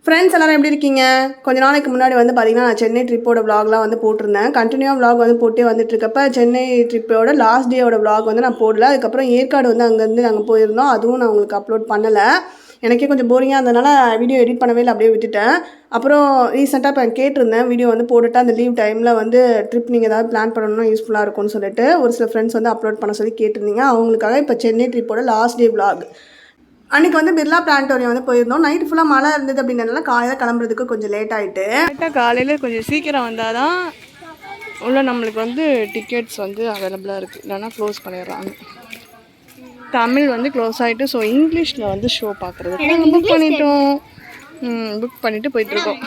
Friends எல்லாரும் எப்படி இருக்கீங்க? கொஞ்ச நாளைக்கு முன்னாடி வந்து பார்த்தீங்கன்னா நான் சென்னை ட்ரிப்போட விளாக்லாம் வந்து போட்டிருந்தேன். கண்டினியூவாக விளாக் வந்து போட்டே வந்துட்டு இருக்கப்ப சென்னை ட்ரிப்போட லாஸ்ட் டேவோட விளாக் வந்து நான் போடல. அதுக்கப்புறம் ஏற்காடு வந்து அங்கேருந்து நாங்கள் போயிருந்தோம். அதுவும் நான் உங்களுக்கு அப்லோட் பண்ணலை. எனக்கே கொஞ்சம் போரிங்காக இருந்ததுனால வீடியோ எடிட் பண்ணவே இல்லை, அப்படியே விட்டுட்டேன். அப்புறம் ரீசெண்டாக இப்போ கேட்டிருந்தேன் வீடியோ வந்து போட்டுட்டு அந்த லீவ் டைமில் வந்து ட்ரிப் நீங்கள் ஏதாவது பிளான் பண்ணணும்னா யூஸ்ஃபுல்லாக இருக்கும்னு சொல்லிட்டு ஒரு சில ஃப்ரெண்ட்ஸ் வந்து அப்லோட் பண்ண சொல்லி கேட்டிருந்தீங்க. அவங்களுக்காக இப்போ சென்னை ட்ரிப்போட லாஸ்ட் டே விளாக். அன்றைக்கி வந்து பிர்லா பிளானட்டோரியம் வந்து போயிருந்தோம். நைட்டு ஃபுல்லாக மழை இருந்தது அப்படின்றதுனால காலையில் கிளம்புறதுக்கு கொஞ்சம் லேட் ஆகிட்டு. காலையில் கொஞ்சம் சீக்கிரம் வந்தால் தான் உள்ள நம்மளுக்கு வந்து டிக்கெட்ஸ் வந்து அவைலபிளாக இருக்குது, இல்லைன்னா க்ளோஸ் பண்ணிடுறாங்க. தமிழ் வந்து க்ளோஸ் ஆகிட்டு, ஸோ இங்கிலீஷில் வந்து ஷோ பார்க்குறதுக்கு நாங்கள் புக் பண்ணிவிட்டு போயிட்டுருக்கோம்.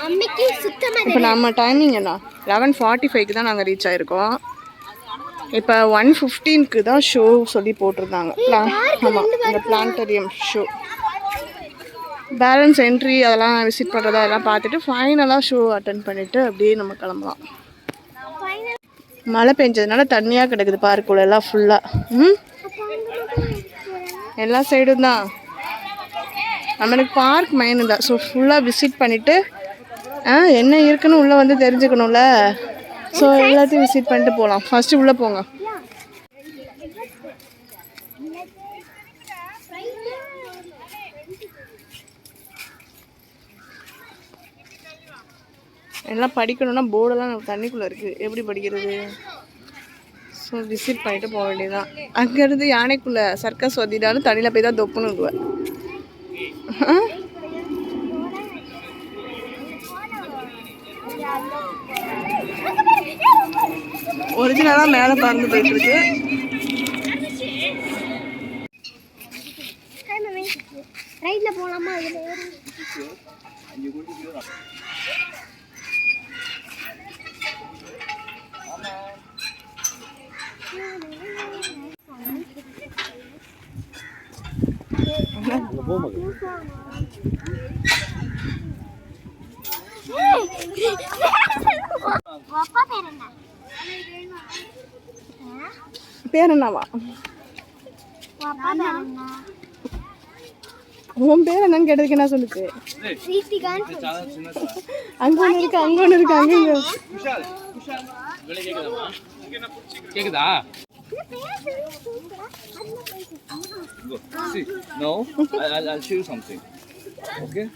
இப்போ நம்ம டைமிங் என்ன 11:45 தான் நாங்கள் ரீச் ஆகிருக்கோம். இப்போ 1:15 தான் ஷோ சொல்லி போட்டிருந்தாங்க. ஆமாம், இந்த பிளானட்டோரியம் ஷோ. பேலன்ஸ் என்ட்ரி அதெல்லாம் விசிட் பண்ணுறதா அதெல்லாம் பார்த்துட்டு ஃபைனலாக ஷோ அட்டன் பண்ணிவிட்டு அப்படியே நம்ம கிளம்பலாம். மழை பெஞ்சதுனால தண்ணியாக கிடக்குது பார்க்குள்ள எல்லாம் ஃபுல்லாக. எல்லா சைடும் தான் நம்மளுக்கு பார்க் மெயின் தான். ஸோ ஃபுல்லாக விசிட் பண்ணிவிட்டு என்ன இருக்குன்னு உள்ளே வந்து தெரிஞ்சுக்கணும்ல. ஸோ எல்லாத்தையும் விசிட் பண்ணிட்டு போகலாம். ஃபஸ்ட்டு உள்ளே போங்க. எல்லாம் படிக்கணும்னா போர்டெல்லாம் நம்ம தண்ணிக்குள்ளே இருக்குது, எப்படி படிக்கிறது? ஸோ விசிட் பண்ணிட்டு போக வேண்டியதுதான். அங்கேருந்து யானைக்குள்ளே சர்க்கஸ் வந்திட்டாலும் தண்ணியில் போய் தான் தொப்புன்னு விடுவேன். ஒரிஜினலாக மேலே பறந்து போயிட்டுருக்கு. ரைட்டில் போகலாமா? பேர் என்னவா? உன் பேர் என்னன்னு கேட்டதுக்கு என்ன சொல்லுச்சு? அங்க ஒன்று இருக்கு, அங்க ஒன்று இருக்கு, அங்க கேக்குதா? See, no, I'll show you something. Okay?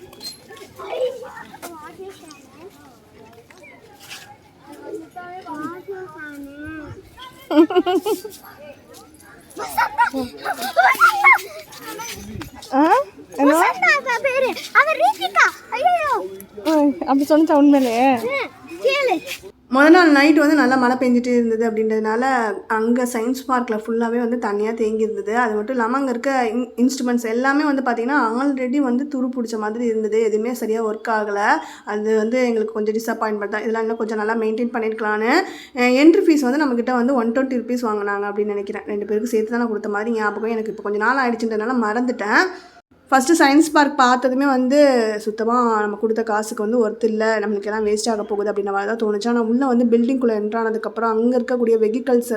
அப்படி சொன்னா உண்மையிலே முதல் நாள் நைட்டு வந்து நல்லா மழை பெஞ்சிட்டு இருந்தது. அப்படின்றதுனால அங்கே சயின்ஸ் பார்க்கில் ஃபுல்லாகவே வந்து தண்ணியாக தேங்கி இருந்தது. அது மட்டும் இல்லாமல் அங்கே இருக்க இன்ஸ்ட்ருமெண்ட்ஸ் எல்லாமே வந்து பார்த்திங்கன்னா ஆல்ரெடி வந்து துரு பிடிச்ச மாதிரி இருந்தது. எதுவுமே சரியாக ஒர்க் ஆகலை. அது வந்து எங்களுக்கு கொஞ்சம் டிசப்பாயின்மெண்ட் தான். இதெல்லாம் இன்னும் கொஞ்சம் நல்லா மெயின்டைன் பண்ணியிருக்கலான்னு. என்ட்ரி ஃபீஸ் வந்து நம்மக்கிட்ட வந்து 120 rupees வாங்கினாங்க அப்படின்னு நினைக்கிறேன். 2 பேருக்கு சேர்த்து தான் நான் கொடுத்த மாதிரி ஞாபகம். எனக்கு இப்போ கொஞ்சம் நாள் ஆகிடுச்சுன்றதுனால மறந்துட்டேன். ஃபஸ்ட்டு சயின்ஸ் பார்க் பார்த்ததுமே வந்து சுத்தமாக நம்ம கொடுத்த காசுக்கு வந்து ஒர்த் இல்லை, நம்மளுக்கு எல்லாம் வேஸ்ட் ஆக போகுது அப்படின்ற மாதிரி தான் தோணுச்சு. ஆனால் உள்ளே வந்து பில்டிங்குள்ளே என்ட்ரானதுக்கப்புறம் அங்கே இருக்கக்கூடிய வெஹிக்கல்ஸ்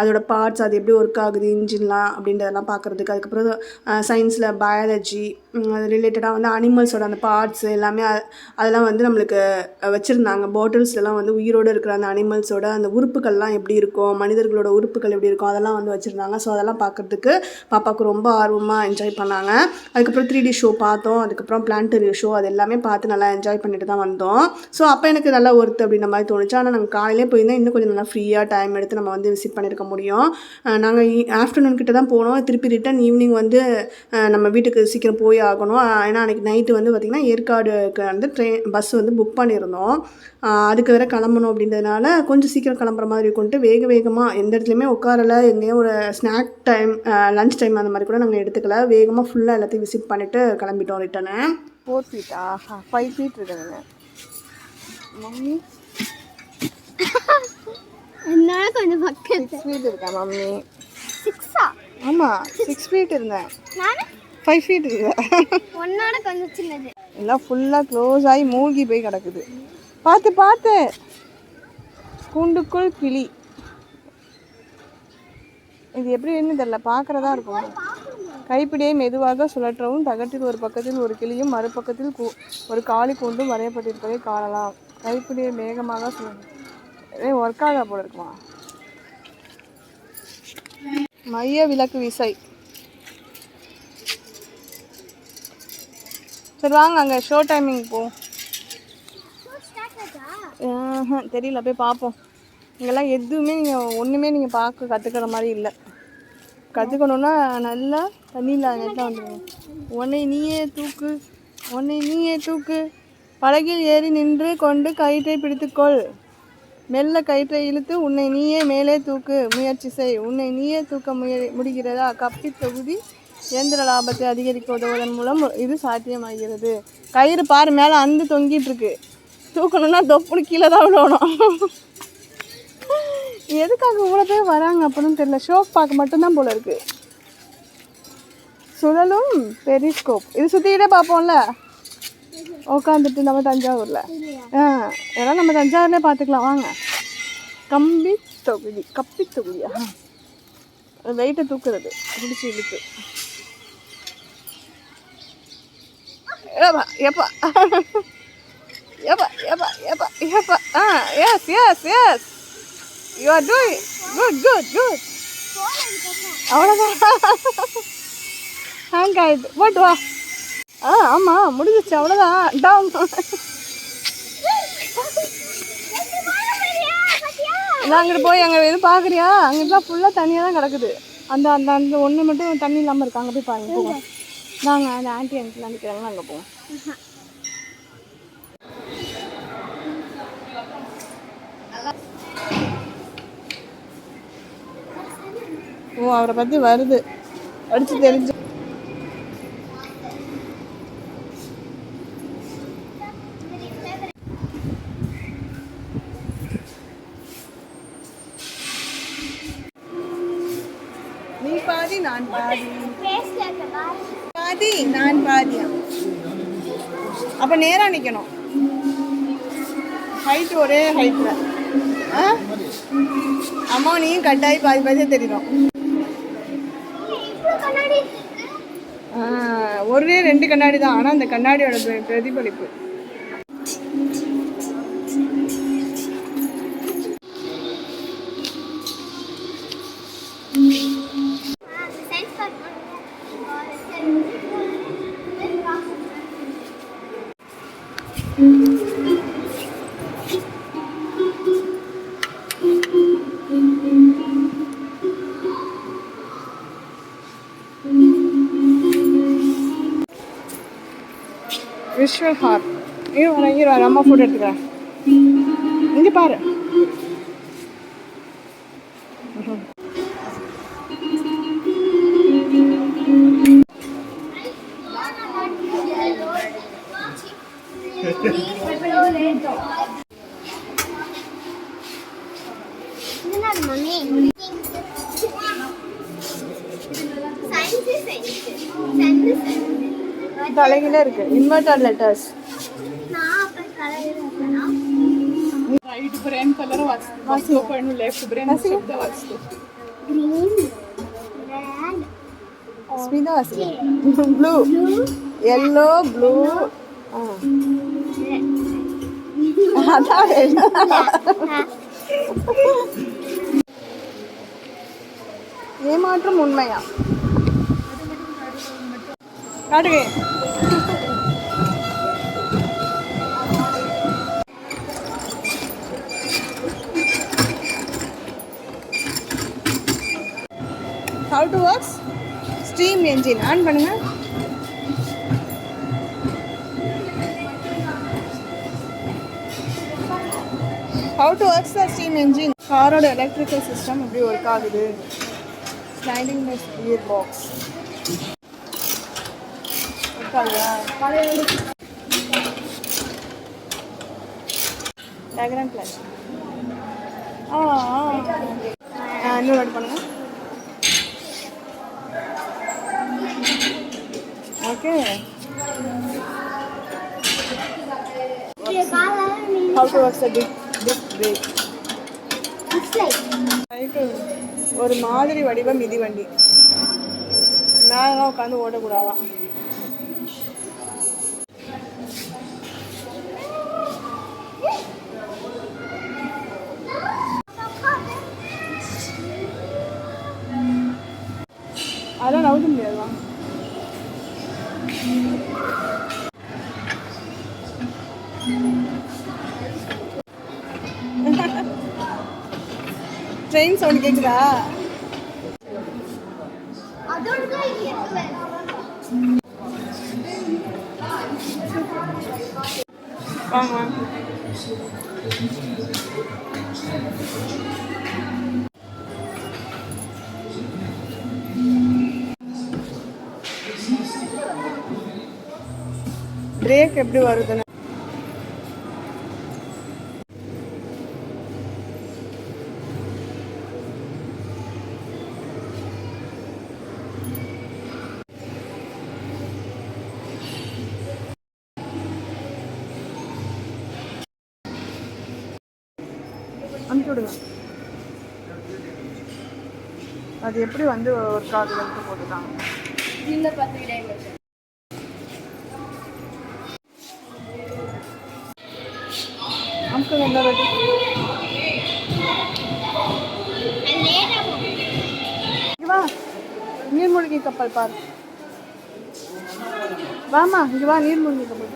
அதோட பார்ட்ஸ் அது எப்படி ஒர்க் ஆகுது, இன்ஜின்லாம் அப்படின்றதெல்லாம் பார்க்குறதுக்கு, அதுக்கப்புறம் சயின்ஸில் பயாலஜி அது ரிலேட்டடாக வந்து அனிமல்ஸோட அந்த பார்ட்ஸ் எல்லாமே அதெல்லாம் வந்து நம்மளுக்கு வச்சுருந்தாங்க. பாட்டில்ஸ்லாம் வந்து உயிரோடு இருக்கிற அந்த அனிமல்ஸோட அந்த உறுப்புகள்லாம் எப்படி இருக்கும், மனிதர்களோட உறுப்புகள் எப்படி இருக்கும், அதெல்லாம் வந்து வச்சுருந்தாங்க. ஸோ அதெல்லாம் பார்க்குறதுக்கு பாப்பாவுக்கு ரொம்ப ஆர்வமாக என்ஜாய் பண்ணாங்க. அதுக்கப்புறம் 3D ஷோ பார்த்தோம். அதுக்கப்புறம் பிளானட்டோரியம் ஷோ அது எல்லாமே பார்த்து நல்லா என்ஜாய் பண்ணிட்டு தான் வந்தோம். ஸோ அப்போ எனக்கு நல்லா ஒர்த் அப்படின்ற மாதிரி தோணுச்சு. ஆனால் நாங்கள் காலையிலே போயிருந்தால் இன்னும் கொஞ்சம் நல்லா ஃப்ரீயாக டைம் எடுத்து நம்ம வந்து விசிட் பண்ணியிருக்க முடியும். நாங்கள் ஆஃப்டர்நூன் கிட்ட தான் போனோம். திருப்பி ரிட்டன் ஈவினிங் வந்து நம்ம வீட்டுக்கு சீக்கிரம் போய் ஆகணும். ஏன்னா அன்றைக்கி நைட்டு வந்து பார்த்திங்கன்னா ஏற்காடுக்கு வந்து பஸ் வந்து புக் பண்ணியிருந்தோம். அதுக்கு வேறு கிளம்பணும் அப்படின்றதுனால கொஞ்சம் சீக்கிரம் கிளம்புற மாதிரி கொண்டு வேகமாக எந்த இடத்துலையுமே உட்காரலை. எங்கேயும் ஒரு ஸ்நாக் டைம் லன்ச் டைம் அந்த மாதிரி கூட நாங்கள் எடுத்துக்கல. வேகமாக ஃபுல்லாக எல்லாத்தையும் விசிட் பண்ணிவிட்டு கிளம்பிட்டோம் ரிட்டனு. 4 feet 5 feet இருக்குதுங்க மம்மி. என்னால கொஞ்சம் பக்கம் 6 feet இருக்கா மம்மி? 6 ஆமாம் 6 feet இருந்தேன். 5 feet இருக்கு. ஒன்னோட கொஞ்சம் சின்னது. எல்லாம் ஃபுல்லாக க்ளோஸ் ஆகி மூழ்கி போய் கிடக்குது. பார்த்து கூண்டுக்குள் கிளி. இது எப்படி தெரியல, பார்க்குறதா இருக்கும். கைப்பிடியை மெதுவாக சுழற்றவும். தகட்டில் ஒரு பக்கத்தில் ஒரு கிளியும் மறுபக்கத்தில் ஒரு காளி கூண்டும் வரையப்பட்டிருப்பதை காணலாம். கைப்பிடியை வேகமாக ஒர்க் ஆகா போல இருக்குமா. மைய விளக்கு விசை. சரி வாங்க அங்கே ஷோ டைமிங் போவோம். தெரியல போய் பார்ப்போம். இங்கெல்லாம் எதுவுமே நீங்கள் ஒன்றுமே நீங்கள் பார்க்க கற்றுக்கிற மாதிரி இல்லை. கற்றுக்கணுன்னா நல்லா தண்ணி இல்லாத நேரத்தில் வந்துடுங்க. உன்னை நீயே தூக்கு. படகில் ஏறி நின்று கொண்டு கயிற்றை பிடித்துக்கொள். மெல்ல கயிற்றை இழுத்து உன்னை நீயே மேலே தூக்கு முயற்சி செய். உன்னை நீயே தூக்க முடிகிறதா? கப்பி தொகுதி இயந்திர லாபத்தை அதிகரிக்க உதவுவதன் மூலம் இது சாத்தியமாகிறது. கயிறு பாரு மேலே அந்து தொங்கிட்டு இருக்கு. தூக்கணும்னா தொப்புனு கீழே தான் விடணும். எதுக்காக இவ்வளோ பேர் வராங்க அப்படின்னு தெரியல. ஷோக் பார்க்க மட்டும்தான் போல இருக்கு. சுழலும் பெரிஸ்கோப் இது சுற்றிக்கிட்டே பார்ப்போம்ல உட்காந்துட்டு நம்ம தஞ்சாவூரில். இதெல்லாம் நம்ம தஞ்சாவூர்லேயே பார்த்துக்கலாம் வாங்க. கப்பி தொகுதியா வெயிட்டை தூக்குறது பிடிச்சி இழுத்து. எப்பா yes you are doing good. அவ்வளோதான். ஹேங் ஆயிடுது. போட்டு வா. ஆமாம் முடிஞ்சிச்சு. அவ்வளோதான். டவுன். நான் அங்கிட்டு போய் அங்கே எதுவும் பார்க்குறியா? அங்கிட்டலாம் ஃபுல்லாக தண்ணியாக தான் கிடக்குது. அந்த அந்த அந்த ஒன்று மட்டும் தண்ணி இல்லாமல் இருக்கு. அங்கே போய் பாருங்க போவோம். நாங்கள் அந்த ஆன்ட்டி அங்கிள் நினைக்கிறாங்களா அங்கே போவோம். ஓ அவரை பற்றி வருது அடிச்சு தெரிஞ்சு. நீ பாதி நான் பாதி நான் பாதியா. அப்போ நேராக நிற்கணும். ஹைட் ஒரே ஹைட்டில். அம்மா நீயும் கட்டாயி பாதி பாதியாக தெரியும். ஒரே 2 கண்ணாடி தான். ஆனால் அந்த கண்ணாடியோட பிரதிபலிப்பு. Visual heart. இங்கே வர அம்மா ஃபோட்டோ எடுத்துக்கிறேன். இங்கே பாரு. தலைகீழ இருக்கு. Inverted letters. Right brain colour वाचतो पण लेफ्ट ब्रेन शब्द वाचतो. ग्रीन रेड स्मिता वाचते. Blue yellow blue. ஏமாற்றம் உண்மையா? காட்டுங்க. How to works steam engine ஆன் பண்ணுங்க. How to works the steam engine. காரோட எலக்ட்ரிக்கல் சிஸ்டம் எப்படி ஒர்க் ஆகுது. Sliding gear box. Diagram class. இன்னும் நோட் பண்ணுங்க. Okay. How to work the disc brake. ஒரு மாதிரி வடிவ மிதிவண்டி. மேலாம் உட்காந்து ஓடக்கூடாதான். அதெல்லாம் நவுத்த முடியாதுவா. ட்ரெயின் சவுண்ட் கேட்குதா? வாங்க வாங்க. பிரேக் எப்படி வருதுன்னு அனுப்பி விடுங்க. அது எப்படி வந்து ஒர்க் ஆகுதுன்னு போட்டுட்டாங்க. அங்கிள் என்ன ரெடி? இங்க வா, நீர்மூழ்கி கப்பல் பாரு. வாமா இங்க வா, நீர்மூழ்கி கப்பல்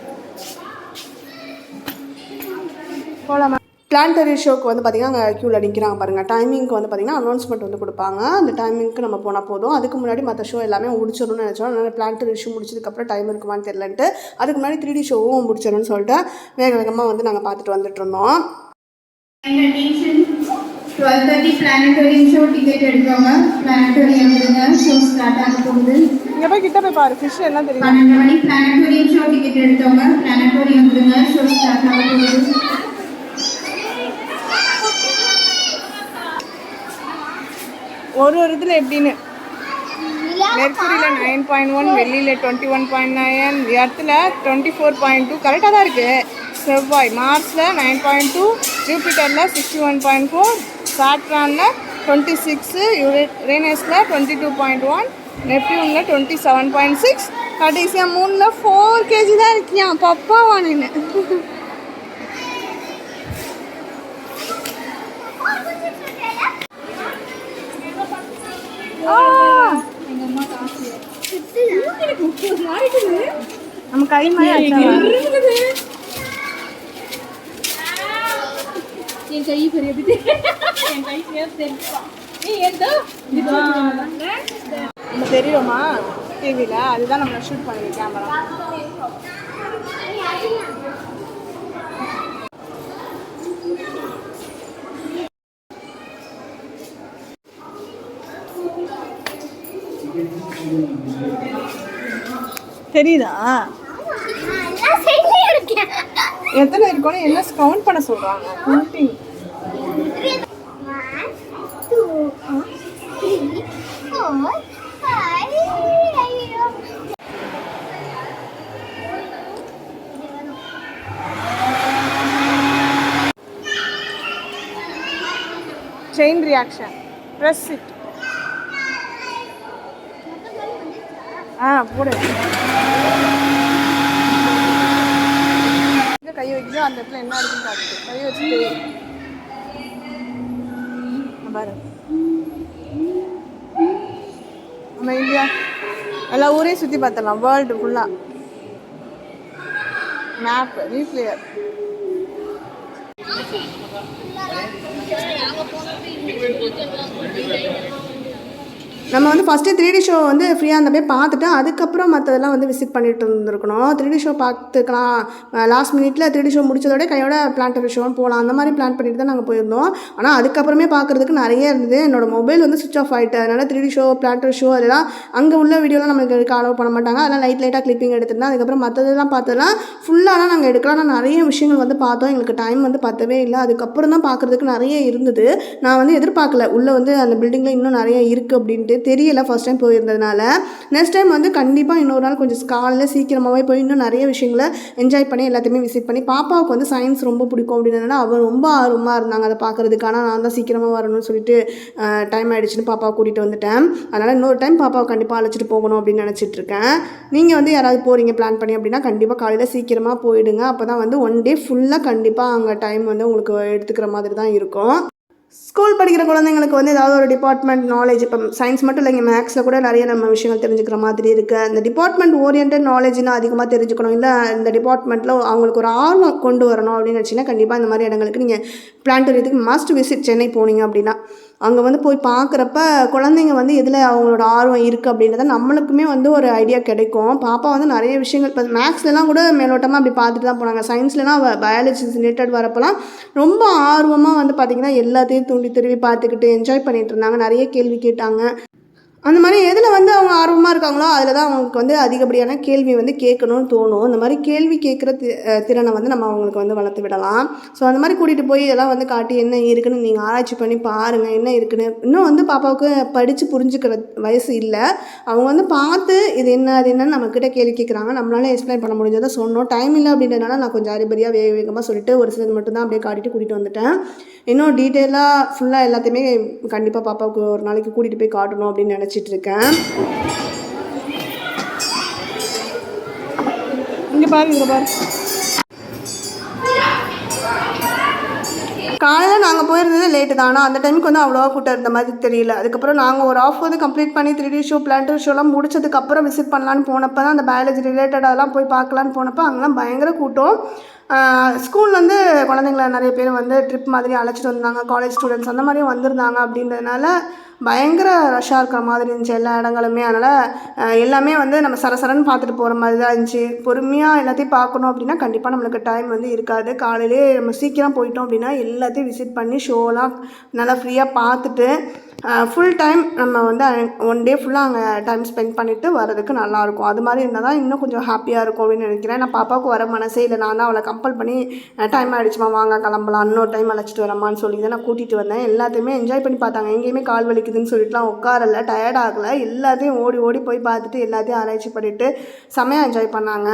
போகலாமா? பிளான்டரி ஷோக்கு வந்து பார்த்திங்கன்னா அங்கே க்யூவில் நிற்கிறாங்க பாருங்கள். டைமிங்க்கு வந்து பார்த்திங்கன்னா அனௌன்ஸ்மெண்ட் வந்து கொடுப்பாங்க. அந்த டைமிங்க்கு நம்ம போனால் போதும். அதுக்கு முன்னாடி மற்ற ஷோ எல்லாமே முடிச்சிடணும்னு நினச்சோம். அதனால் பிளான்டரி ஷோ முடிச்சதுக்கப்புறம் டைம் இருக்குமான்னு தெரிலன்ட்டு அதுக்கு முன்னாடி 3D ஷோவும் முடிச்சிடணும்னு சொல்லிட்டு வேக வேகமாக வந்து நாங்கள் பார்த்துட்டு வந்துட்டு இருந்தோம். 12:30 பிளானட்டோரியம் ஷோ டிக்கெட் எடுத்தவங்க பிளானட்டோரியம் எடுங்க. ஷோ ஸ்டார்ட் ஆக போகுது. இங்கே போய் கிட்ட போய் பாரு, ஃபிஷ் எல்லாம் தெரியும். 12 மணி பிளானட்டோரியம் ஷோ டிக்கெட் எடுத்தவங்க பிளானட்டோரியம் எடுங்க. ஷோ ஸ்டார்ட் ஆக போகுது. ஒரு இதில் எப்படின்னு மெர்க்குரியில் 9.1, வெள்ளியில் 21.9, எர்த்தில் 24.2 கரெக்டாக தான் இருக்குது. செவ்வாய் மார்ஸில் 9.2, ஜூபிட்டரில் 61.4, சாட்ரானில் 26, யுரேனஸில் 22.1, நெப்டியூனில் 27.6, கடைசியாக 3ல் 4 kg தான் இருக்கியா பப்பா வானின்னு. நம்ம கை மாதிரி என் கை பெரிய என் கை நம்ம தெரியுமா டிவியில்? அதுதான் நம்ம ஷூட் பண்ணுது கேமரா. தெரியுதா எத்தனை இருக்கணும்? என்ன கவுண்ட் பண்ண சொல்றாங்க? Counting. 1 2 3 4 5 chain reaction. Press it. போடு. கை வைக்குதோ அந்த இடத்துல என்ன இருக்குன்னு பார்த்து கை வச்சுட்டு பாரு. நம்ம இந்தியா எல்லா ஊரையும் சுற்றி பார்த்துடலாம். வேர்ல்டு ஃபுல்லாக மேப் ரீப்ளேயர். நம்ம வந்து ஃபஸ்ட்டு 3D ஷோ வந்து ஃப்ரீயாக இருந்த போய் பார்த்துட்டு அதுக்கப்புறம் மற்றதெல்லாம் வந்து விசிட் பண்ணிட்டு இருந்திருக்கணும். 3D ஷோ பார்த்துக்கலாம். லாஸ்ட் மினிட்ல 3D ஷோ முடிச்சதோட கையோட பிளான்டரி ஷோவும் போகலாம் அந்த மாதிரி பிளான் பண்ணிட்டு தான் நாங்கள் போயிருந்தோம். ஆனால் அதுக்கப்புறமே பார்க்குறதுக்கு நிறைய இருந்தது. என்னோடய மொபைல் வந்து சுவிச் ஆஃப் ஆகிட்டு, அதனால் 3D ஷோ பிளான்டரி ஷோ அதெல்லாம் அங்கே உள்ள வீடியோலாம் நம்மளுக்கு அலோவ் பண்ண மாட்டாங்க. அதெல்லாம் லைட்டாக கிளிப்பிங் எடுத்திருந்தேன். அதுக்கப்புறம் மற்றதெல்லாம் பார்த்ததெல்லாம் ஃபுல்லாலாம் நாங்கள் எடுக்கலாம். ஆனால் நிறைய விஷயங்கள் வந்து பார்த்தோம். எங்களுக்கு டைம் வந்து பத்தவே இல்லை. அதுக்கப்புறம் தான் பார்க்குறதுக்கு நிறைய இருந்தது. நான் வந்து எதிர்பார்க்கல உள்ளே வந்து அந்த பில்டிங்கில் இன்னும் நிறைய இருக்குது அப்படின்ட்டு. தெரியலை ஃபர்ஸ்ட் டைம் போயிருந்ததுனால. நெக்ஸ்ட் டைம் வந்து கண்டிப்பாக இன்னொரு நாள் கொஞ்சம் காலையில் சீக்கிரமாகவே போய் இன்னும் நிறைய விஷயங்களை என்ஜாய் பண்ணி எல்லாத்தையுமே விசிட் பண்ணி, பாப்பாவுக்கு வந்து சயின்ஸ் ரொம்ப பிடிக்கும் அப்படின்றதுனால அவள் ரொம்ப ஆர்வமாக இருந்தாங்க அதை பார்க்குறதுக்கு. ஆனால் நான் தான் சீக்கிரமாக வரணும்னு சொல்லிட்டு டைம் ஆகிடுச்சுன்னு பாப்பாவை கூட்டிகிட்டு வந்துட்டேன். அதனால் இன்னொரு டைம் பாப்பாவை கண்டிப்பாக அழைச்சிட்டு போகணும் அப்படின்னு நினச்சிட்ருக்கேன். நீங்கள் வந்து யாராவது போகிறீங்க பிளான் பண்ணி அப்படின்னா கண்டிப்பாக காலையில் சீக்கிரமாக போயிடுங்க. அப்போ தான் வந்து ஒன் டே ஃபுல்லாக கண்டிப்பாக அங்கே டைம் வந்து உங்களுக்கு எடுத்துக்கிற மாதிரி தான் இருக்கும். ஸ்கூல் படிக்கிற குழந்தைங்களுக்கு வந்து ஏதாவது ஒரு டிபார்ட்மெண்ட் நாலேஜ், இப்போ சயின்ஸ் மட்டும் இல்லைங்க, மேக்ஸில் கூட நிறைய நம்ம விஷயங்கள் தெரிஞ்சுக்கிற மாதிரி இருக்குது. அந்த டிபார்ட்மெண்ட் ஓரியன்ட் நாலேஜ்னால் அதிகமாக தெரிஞ்சுக்கணும், இல்லை இந்த டிபார்ட்மெண்ட்டில் அவங்களுக்கு ஒரு ஆர்வம் கொண்டு வரணும் அப்படின்னு நினச்சிங்கன்னா கண்டிப்பாக இந்த மாதிரி இடங்களுக்கு நீங்கள் பிளானட்டோரியத்துக்கு மஸ்ட் விசிட் சென்னை போனீங்க அப்படின்னா. அங்கே வந்து போய் பார்க்குறப்ப குழந்தைங்க வந்து எதில் அவங்களோட ஆர்வம் இருக்குது அப்படின்றத நம்மளுக்குமே வந்து ஒரு ஐடியா கிடைக்கும். பாப்பா வந்து நிறைய விஷயங்கள் இப்போ மேக்ஸ்லாம் கூட மேலோட்டமாக அப்படி பார்த்துட்டு தான் போனாங்க. சயின்ஸ்லாம் பயாலஜி ரிலேட்டட் வரப்போலாம் ரொம்ப ஆர்வமாக வந்து பார்த்திங்கன்னா எல்லாத்தையும் தூண்டி துருவி பார்த்துக்கிட்டு என்ஜாய் பண்ணிகிட்டு இருந்தாங்க. நிறைய கேள்வி கேட்டாங்க. அந்த மாதிரி எதில் வந்து அவங்க ஆர்வமாக இருக்காங்களோ அதில் தான் அவங்களுக்கு வந்து அதிகப்படியான கேள்வி வந்து கேட்கணும்னு தோணும். இந்த மாதிரி கேள்வி கேட்குற திறனை வந்து நம்ம அவங்களுக்கு வந்து வளர்த்து விடலாம். ஸோ அந்த மாதிரி கூட்டிகிட்டு போய் இதெல்லாம் வந்து காட்டி என்ன இருக்குதுன்னு நீங்கள் ஆராய்ச்சி பண்ணி பாருங்கள் என்ன இருக்குன்னு. இன்னும் வந்து பாப்பாவுக்கு படித்து புரிஞ்சுக்கிற வயசு இல்லை. அவங்க வந்து பார்த்து இது என்ன அது என்னன்னு நம்மக்கிட்ட கேள்வி கேட்குறாங்க. நம்மளால எக்ஸ்பிளைன் பண்ண முடிஞ்சதை சொன்னோம். டைம் இல்லை அப்படின்றதுனால நான் கொஞ்சம் அறிபறியாக வேகமாக சொல்லிட்டு ஒரு சிலது மட்டும்தான் அப்படியே காட்டிட்டு கூட்டிகிட்டு வந்துட்டேன். இன்னும் டீட்டெயிலாக ஃபுல்லாக எல்லாத்தையுமே கண்டிப்பாக பாப்பாவுக்கு ஒரு நாளைக்கு கூட்டிகிட்டு போய் காட்டணும் அப்படின்னு நினச்சிட்ருக்கேன். இங்கே பாரு, இங்கே பாரு. காலையில் நாங்கள் போயிருந்தது லேட்டு தான். ஆனால் அந்த டைமுக்கு வந்து அவ்வளோவா கூட்டம் இருந்த மாதிரி தெரியல. அதுக்கப்புறம் நாங்கள் ஒரு ஆஃப் வந்து கம்ப்ளீட் பண்ணி 3D ஷோ பிளான்டர் ஷோலாம் முடிச்சதுக்கப்புறம் விசிட் பண்ணலான்னு போனப்போ தான் அந்த பயாலஜி ரிலேட்டடாகலாம் போய் பார்க்கலான்னு போனப்போ அங்கெல்லாம் பயங்கர கூட்டம். ஸ்கூல்லேருந்து குழந்தைங்கள நிறைய பேர் வந்து ட்ரிப் மாதிரி அழைச்சிட்டு வந்தாங்க, காலேஜ் ஸ்டூடெண்ட்ஸ் அந்த மாதிரியும் வந்திருந்தாங்க. அப்படின்றதுனால பயங்கர ரஷ்ஷாக இருக்கிற மாதிரி இருந்துச்சு எல்லா இடங்களுமே. அதனால் எல்லாமே வந்து நம்ம சரசரன்னு பார்த்துட்டு போகிற மாதிரி தான் இருந்துச்சு. பொறுமையாக எல்லாத்தையும் பார்க்கணும் அப்படின்னா கண்டிப்பாக நம்மளுக்கு டைம் வந்து இருக்காது. காலையிலே நம்ம சீக்கிரம் போயிட்டோம் அப்படின்னா எல்லாத்தையும் விசிட் பண்ணி ஷோலாம் நல்லா ஃப்ரீயாக பார்த்துட்டு ஃபுல் டைம் நம்ம வந்து ஒன் டே ஃபுல்லாக அங்கே டைம் ஸ்பெண்ட் பண்ணிவிட்டு வரதுக்கு நல்லாயிருக்கும். அது மாதிரி இருந்தால் தான் இன்னும் கொஞ்சம் ஹாப்பியாக இருக்கும் அப்படின்னு நினைக்கிறேன். நான் பாப்பாவுக்கு வர மனசே இல்லை. நான் தான் அவளை கம்பல் பண்ணி டைம் ஆகிடுச்சுமா வாங்க கிளம்பலாம், இன்னொரு டைம் அழைச்சிட்டு வரமான்னு சொல்லி தான் நான் கூட்டிகிட்டு வந்தேன். எல்லாத்தையுமே என்ஜாய் பண்ணி பார்த்தாங்க. எங்கேயுமே கால் வலிக்குதுன்னு சொல்லிட்டுலாம் உட்காரல, டயர்ட் ஆகலை. எல்லாத்தையும் ஓடி ஓடி போய் பார்த்துட்டு எல்லாத்தையும் ஆராய்ச்சி பண்ணிவிட்டு செம்மையாக என்ஜாய் பண்ணாங்க.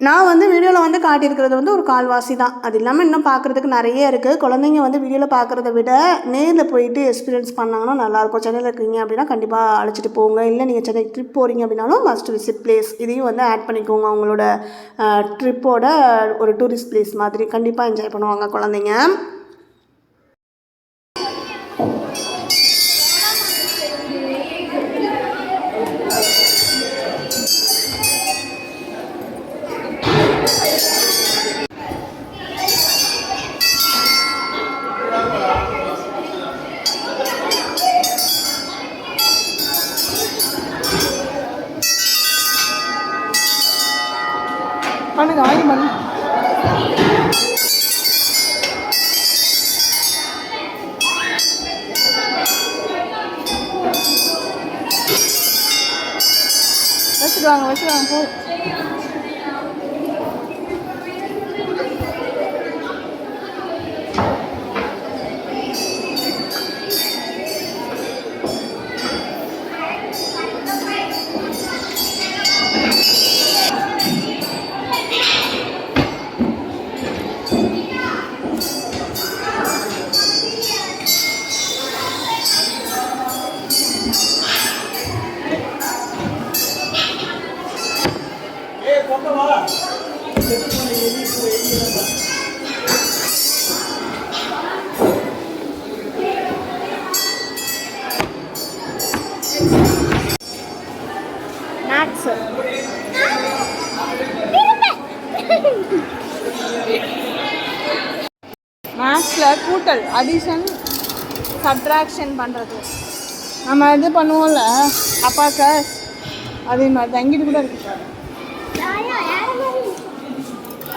நான் வந்து வீடியோவில் வந்து காட்டியிருக்கிறது வந்து ஒரு கால்வாசி தான். அது இல்லாமல் இன்னும் பார்க்குறதுக்கு நிறைய இருக்குது. குழந்தைங்க வந்து வீடியோவில் பார்க்குறத விட நேரில் போயிட்டு எக்ஸ்பீரியன்ஸ் பண்ணாங்கன்னா நல்லாயிருக்கும். சென்னையில் இருக்கீங்க அப்படின்னா கண்டிப்பாக அழைச்சிட்டு போங்க. இல்லை நீங்கள் சென்னை ட்ரிப் போகிறீங்க அப்படின்னாலும் மஸ்ட் விசிட் பிளேஸ் இதையும் வந்து ஆட் பண்ணிக்கோங்க. அவங்களோட ட்ரிப்போட ஒரு டூரிஸ்ட் பிளேஸ் மாதிரி கண்டிப்பாக என்ஜாய் பண்ணுவாங்க குழந்தைங்க. பண்ணுங்க ஆயில் பண்ணு. வச்சுருவாங்க போ. மேக்ஸில் கூட்டல், அடிஷன், சப்ட்ராக்ஷன் பண்ணுறது நம்ம இது பண்ணுவோம்ல அப்பாக்கஸ், அதே மாதிரி தான் இங்கிட்டு கூட இருக்கு.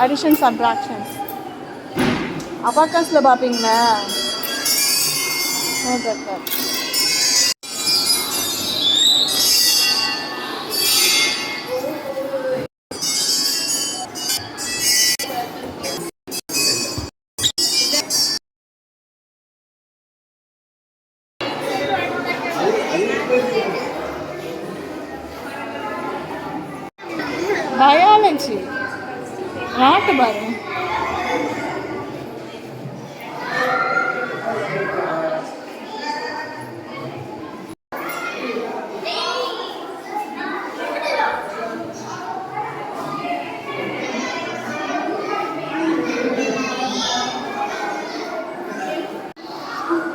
அடிஷன் சப்ட்ராக்ஷன் அப்பாக்கஸில் பார்ப்பீங்களா? ராட்டு பாரு.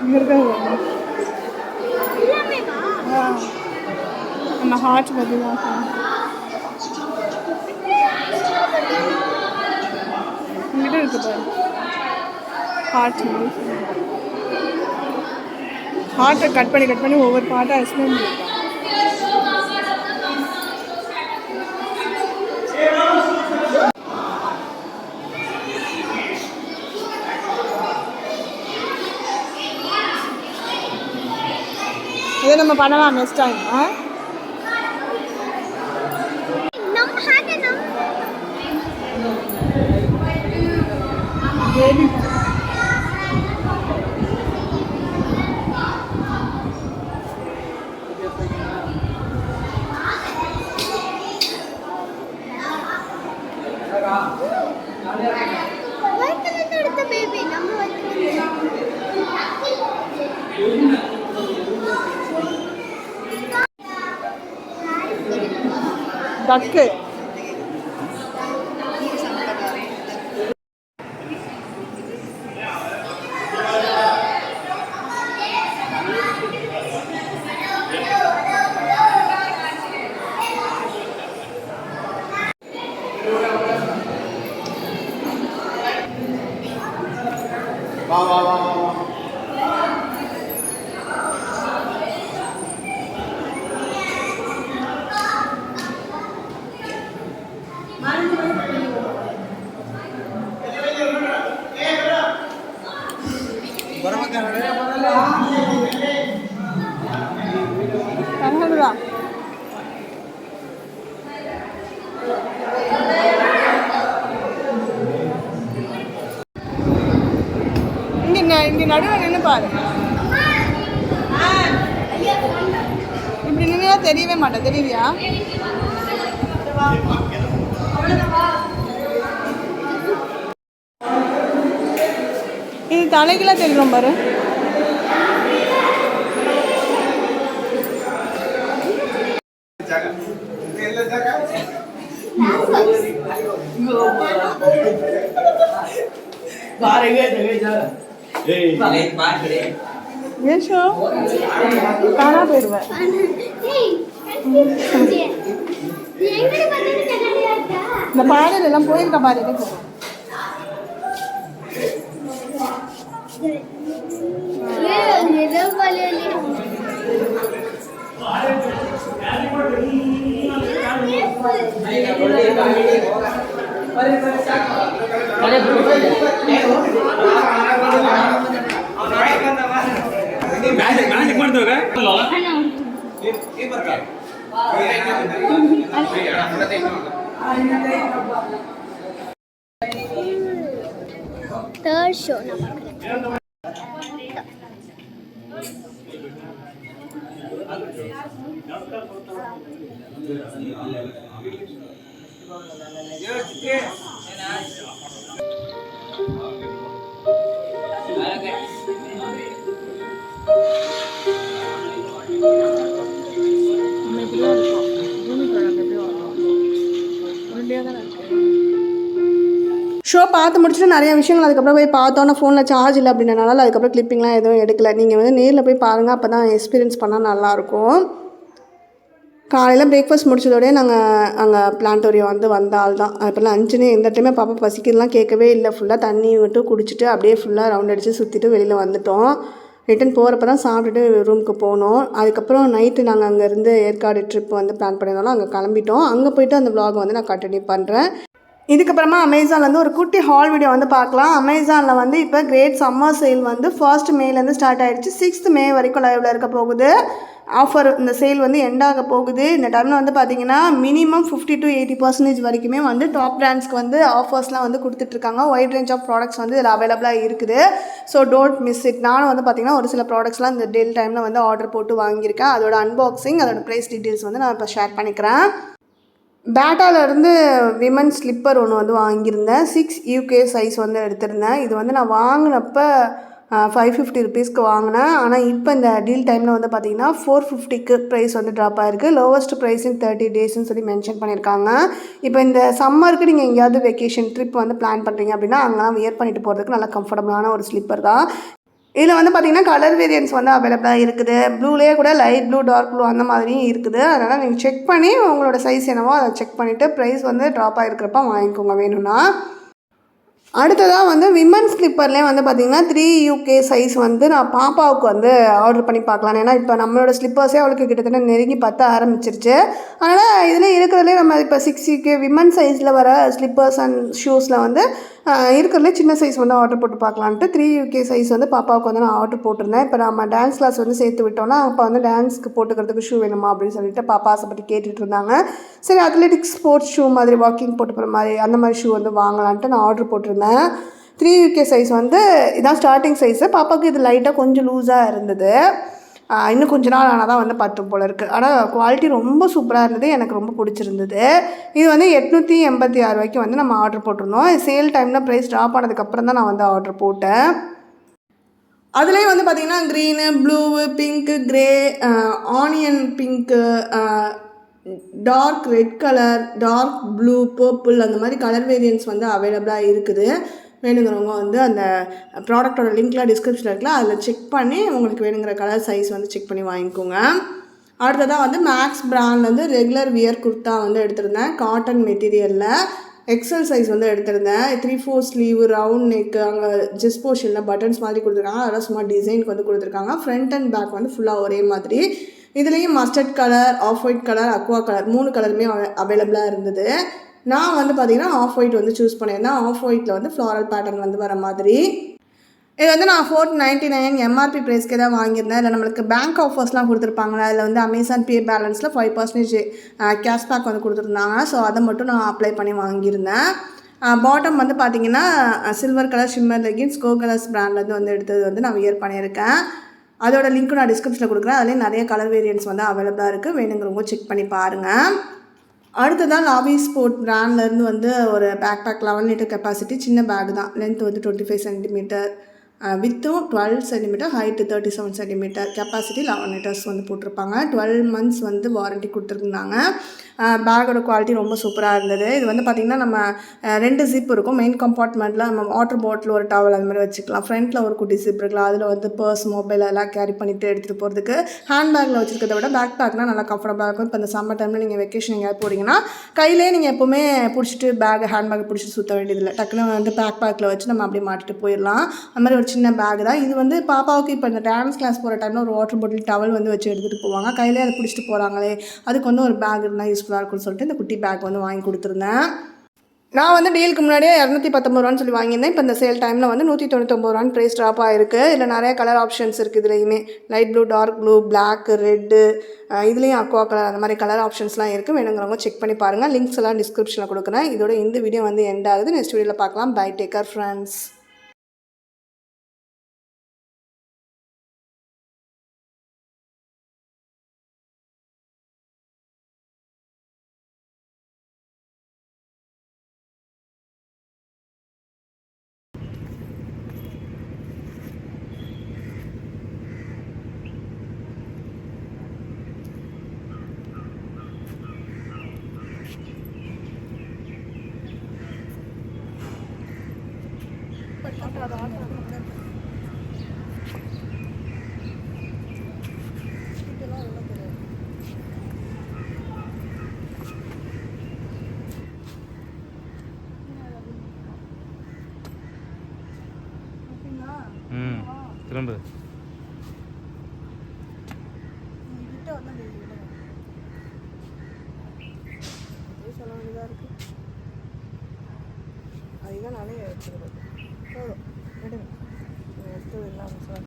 இங்க இருக்காது நம்ம ஹார்ட் பற்றி தான் இங்கிட்ட இருக்கு பாரு ஹார்ட் ஹார்ட்டை கட் பண்ணி ஒவ்வொரு பாட்டாக எக்ஸ்பிளைன் பண்ணியிருக்காங்க. இதை நம்ம பண்ணலாம் நெக்ஸ்ட் டைம். பேபி டக்கு பரவாயில்ல. இங்கே நடுவில் நின்று பாரு. இப்படி நின்னா தெரியவே மாட்டேன். தெரியுவியா? இது தலைகளாக தெரியும் பாரு. ஏஷோ காணா போயிடுவேன். இந்த பாடல் எல்லாம் போயிருக்க பாரு. Third show நான் பார்க்குறேன். ஷோ பார்த்து முடிச்சுட்டு நிறைய விஷயங்கள் அதுக்கப்புறம் போய் பார்த்தோன்னா ஃபோனில் சார்ஜ் இல்லை அப்படின்றனால அதுக்கப்புறம் கிளிப்பிங்லாம் எதுவும் எடுக்கலை. நீங்கள் வந்து நேரில் போய் பாருங்கள், அப்போ தான் எக்ஸ்பீரியன்ஸ் பண்ணால் நல்லாயிருக்கும். காலையில் பிரேக்ஃபாஸ்ட் முடிச்சதோடய நாங்கள் அங்கே பிளான்டோரியம் வந்து வந்தால் தான். அப்போல்லாம் லஞ்சுன்னு எந்த டைமே பாப்பா பசிக்கிறதுலாம் கேட்கவே இல்லை. ஃபுல்லாக தண்ணி விட்டு குடிச்சிட்டு அப்படியே ஃபுல்லாக ரவுண்ட் அடித்து சுற்றிட்டு வெளியில் வந்துட்டோம். ரிட்டன் போகிறப்ப தான் சாப்பிட்டுட்டு ரூமுக்கு போனோம். அதுக்கப்புறம் நைட்டு நாங்கள் அங்கேருந்து ஏற்காடு ட்ரிப் வந்து பிளான் பண்ணியிருந்தாலும் அங்கே கிளம்பிட்டோம். அங்கே போய்ட்டு அந்த vlog வந்து நான் கண்டினியூ பண்ணுறேன். இதுக்கப்புறமா அமேசானில் ஒரு குட்டி ஹால் வீடியோ வந்து பார்க்கலாம். அமேசானில் வந்து இப்போ கிரேட் சம்மர் சேல் வந்து 1st மேலேருந்து ஸ்டார்ட் ஆகிடுச்சு. 6th மே வரைக்கும் லைவில் இருக்க போகுது. ஆஃபர் இந்த சேல் வந்து எண்ட் ஆக போகுது. இந்த டைமில் வந்து பார்த்திங்கன்னா மினிமம் 50 to 80% வரைக்குமே வந்து டாப் பிராண்ட்ஸ்க்கு வந்து ஆஃபர்ஸ்லாம் வந்து கொடுத்துட்ருக்காங்க. ஒய்ட் ரேஞ்ச் ஆஃப் ப்ராடக்ட்ஸ் வந்து இதில் அவைலபிளாக இருக்குது. So don't miss it. நானும் வந்து பார்த்திங்கன்னா ஒரு சில ப்ராடக்ட்ஸ்லாம் இந்த டேல் டைமில் வந்து ஆர்டர் போட்டு வாங்கியிருக்கேன். அதோட அன்பாக்சிங், அதோட ப்ரைஸ் டீட்டெயில்ஸ் வந்து நான் இப்போ ஷேர் பண்ணிக்கிறேன். பேட்டாவிலேருந்து விமன் ஸ்லிப்பர் ஒன்று வந்து வாங்கியிருந்தேன். 6 UK சைஸ் வந்து எடுத்திருந்தேன். இது வந்து நான் வாங்கினப்போ 550 ருபீஸ்க்கு வாங்கினேன். ஆனால் இப்போ இந்த டீல் டைமில் வந்து பார்த்திங்கன்னா 450க்கு ப்ரைஸ் வந்து ட்ராப் ஆகிருக்கு. லோவஸ்ட் ப்ரைஸ் இன் 30 டேஸ்ன்னு சொல்லி மென்ஷன் பண்ணியிருக்காங்க. இப்போ இந்த சம்மருக்கு நீங்கள் எங்கேயாவது வெக்கேஷன் ட்ரிப் வந்து பிளான் பண்ணுறீங்க அப்படின்னா அங்கெல்லாம் வியர் பண்ணிட்டு போகிறதுக்கு நல்லா கம்ஃபர்டபுளான ஒரு ஸ்லிப்பர் தான். இதில் வந்து பார்த்திங்கன்னா கலர் வேரியன்ஸ் வந்து அவைலபிளாக இருக்குது. ப்ளூலேயே கூட லைட் ப்ளூ, டார்க் ப்ளூ அந்த மாதிரியும் இருக்குது. அதனால் நீங்கள் செக் பண்ணி உங்களோட சைஸ் என்னவோ அதை செக் பண்ணிவிட்டு ப்ரைஸ் வந்து ட்ராப் ஆகிருக்கிறப்ப வாங்கிக்கோங்க வேணும்னா. அடுத்ததாக வந்து விமன் ஸ்லிப்பர்லேயே வந்து பார்த்திங்கன்னா 3 UK சைஸ் வந்து நான் பாப்பாவுக்கு வந்து ஆர்டர் பண்ணி பார்க்கலாம். ஏன்னா இப்போ நம்மளோட ஸ்லிப்பர்ஸே அவளுக்கு கிட்டத்தட்ட நெருங்கி பற்ற ஆரம்பிச்சிருச்சு. அதனால் இதில் இருக்கிறதுலே நம்ம இப்போ 6 UK விமன் சைஸில் வர ஸ்லிப்பர்ஸ் அண்ட் ஷூஸில் வந்து இருக்கிறதுலே சின்ன சைஸ் வந்து ஆர்டர் போட்டு பார்க்கலான்ட்டு 3 UK சைஸ் வந்து பாப்பாவுக்கு வந்து நான் ஆர்டர் போட்டிருந்தேன். இப்போ நம்ம டான்ஸ் கிளாஸ் வந்து சேர்த்து விட்டோம்னா அப்போ வந்து டான்ஸ்க்கு போட்டுக்கிறதுக்கு ஷூ வேணுமா அப்படின்னு சொல்லிட்டு பாப்பா ஆசைப்பட்டு கேட்டுட்டு இருந்தாங்க. சரி அத்லெட்டிக்ஸ் ஸ்போர்ட்ஸ் ஷூ மாதிரி வாக்கிங் போட்டு போகிற மாதிரி அந்த மாதிரி ஷூ வந்து வாங்கலான்ட்டு நான் ஆர்டர் போட்டிருந்தேன். 3 UK சைஸ் வந்து இதான் ஸ்டார்டிங் சைஸு. பாப்பாவுக்கு இது லைட்டாக கொஞ்சம் லூஸாக இருந்தது. இன்னும் கொஞ்ச நாள் ஆனால் தான் வந்து பத்தும் போல் இருக்குது. ஆனால் குவாலிட்டி ரொம்ப சூப்பராக இருந்தது. எனக்கு ரொம்ப பிடிச்சிருந்தது. இது வந்து 886 ரூபாய்க்கு வந்து நம்ம ஆர்டர் போட்டிருந்தோம். சேல் டைமில் ப்ரைஸ் ட்ராப் ஆனதுக்கப்புறம் தான் நான் வந்து ஆர்டர் போட்டேன். அதுலேயும் வந்து பார்த்திங்கன்னா green, blue, pink, grey, onion pink, dark red colour, dark blue, purple அந்த மாதிரி கலர் வேரியன்ஸ் வந்து அவைலபிளாக இருக்குது. வேணுங்கிறவங்க வந்து அந்த ப்ராடக்டோட லிங்க்லாம் டிஸ்கிரிப்ஷனில் இருக்குல்ல, அதில் செக் பண்ணி உங்களுக்கு வேணுங்கிற கலர் சைஸ் வந்து செக் பண்ணி வாங்கிக்கோங்க. அடுத்ததாக வந்து மேக்ஸ் பிராண்ட்லேருந்து ரெகுலர் வியர் குர்த்தா வந்து எடுத்திருந்தேன். காட்டன் மெட்டீரியலில் எக்ஸல் சைஸ் வந்து எடுத்திருந்தேன். 3/4 ஸ்லீவ், ரவுண்ட் நெக்கு, அங்கே ஜெஸ்ட் போர்ஷனில் பட்டன்ஸ் மாதிரி கொடுத்துருக்காங்க. அதெல்லாம் சும்மா டிசைனுக்கு வந்து கொடுத்துருக்காங்க. ஃப்ரண்ட் அண்ட் பேக் வந்து ஃபுல்லாக ஒரே மாதிரி. இதுலேயும் mustard colour, off white colour, aqua colour 3 கலருமே அவைலபிளாக இருந்தது. நான் வந்து பார்த்திங்கன்னா ஆஃப் ஒயிட் வந்து சூஸ் பண்ணியிருந்தேன். ஆஃப் ஒயிட்டில் வந்து ஃப்ளாரல் பேட்டர்ன் வந்து வர மாதிரி. இது வந்து நான் 499 MRP ப்ரைஸ்க்கே தான் வாங்கியிருந்தேன். இல்லை நம்மளுக்கு பேங்க் ஆஃபர்ஸ்லாம் கொடுத்துருப்பாங்களா, அதில் வந்து அமேசான் பே பேலன்ஸில் 5% கேஷ்பேக் வந்து கொடுத்துருந்தாங்க. ஸோ அதை மட்டும் நான் அப்ளை பண்ணி வாங்கியிருந்தேன். பாட்டம் வந்து பார்த்திங்கன்னா சில்வர் கலர் ஷிம்மர் லெகின்ஸ் கோ கலர்ஸ் பிராண்ட்லேருந்து வந்து எடுத்தது வந்து நான் வியர் பண்ணியிருக்கேன். அதோட லிங்க்கும் நான் டிஸ்கிரிப்ஷனில் கொடுக்குறேன். அதுலேயும் நிறைய கலர் வேரியன்ட்ஸ் வந்து அவைலபிளாக இருக்குது. வேணுங்கிறவங்க செக் பண்ணி பாருங்கள். அடுத்ததான் லாவி ஸ்போர்ட் பிராண்ட்லேருந்து வந்து ஒரு பேக் 11 லிட்டர் கெப்பாசிட்டி சின்ன பேக் தான். லென்த் வந்து 25 சென்டிமீட்டர், வித்தும் 12 centimetre, height 37 centimetre, capacity 11 litres வந்து போட்டிருப்பாங்க. 12 months வந்து வாரண்ட்டி கொடுத்துருந்தாங்க. பேக்கோட குவாலிட்டி ரொம்ப சூப்பராக இருந்தது. இது வந்து பார்த்திங்கன்னா நம்ம 2 ஜிப் இருக்கும். மெயின் கம்பார்ட்மெண்ட்டில் நம்ம வாட்டர் பாட்டில், ஒரு டவல் அந்த மாதிரி வச்சுக்கலாம். ஃப்ரண்ட்டில் ஒரு குட்டி ஜிப் இருக்கலாம். அதில் வந்து பர்ஸ், மொபைல் எல்லாம் கேரி பண்ணிவிட்டு எடுத்துகிட்டு போகிறதுக்கு. ஹேண்ட் பேக்கில் வச்சுருக்கிறத விட பேக் பேக்னால் நல்லா கம்ஃபர்டபுளாக இருக்கும். இப்போ இந்த சம்மர் டைமில் நீங்கள் வெக்கேஷன் எங்கேயாவது போகிறீங்கன்னா கையிலே நீங்கள் எப்போவுமே பிடிச்சிட்டு ஹேண்ட் பேக்கை பிடிச்சிட்டு சுற்ற வேண்டியதில்லை. டக்குன்னு வந்து பேக்கில் வச்சு நம்ம அப்படியே மாட்டிட்டு போயிடலாம். அந்த மாதிரி ஒரு சின்ன பேக் தான் இது. வந்து பாப்பாவுக்கு இப்போ இந்த டான்ஸ் கிளாஸ் போகிற டைமில் ஒரு வாட்டர் பாட்டில், டவல் வந்து வச்சு எடுத்துகிட்டு போவாங்க. கையிலே அதை பிடிச்சிட்டு போகிறாங்களே, அதுக்கு வந்து ஒரு பேக் இருந்தால் யூஸ்ஃபுல்லாக இருக்கும்னு சொல்லிட்டு இந்த குட்டி பேக் வந்து வாங்கி கொடுத்துருந்தேன். நான் வந்து டீலுக்கு முன்னாடியே 219 ரூபான்னு சொல்லி வாங்கியிருந்தேன். இப்போ இந்த சேல் டைமில் வந்து 199 ரூபான்னு ப்ரைஸ் ட்ராப் ஆகிருக்கு. இதில் நிறைய கலர் ஆப்ஷன்ஸ் இருக்குது. இதுலேயுமே light blue, dark blue, black, red, இதுலேயும் அக்வா கலர் அந்த மாதிரி கலர் ஆப்ஷன்ஸ்லாம் இருக்குது. வேணுங்கிறவங்க செக் பண்ணி பாருங்கள். லிங்க்ஸ் எல்லாம் டிஸ்கிரிப்ஷனில் கொடுக்குறேன். இதோட இந்த வீடியோ வந்து எண்ட் ஆகுது. நெக்ஸ்ட் வீடியோவில் பார்க்கலாம். Bye, take care friends. திரும்ப சொல்ல வேண்டியதாக இருக்குது. அதுதான் நிறைய எடுத்துக்கிறது. எடுங்க எடுத்தது இல்லாமல் சார்.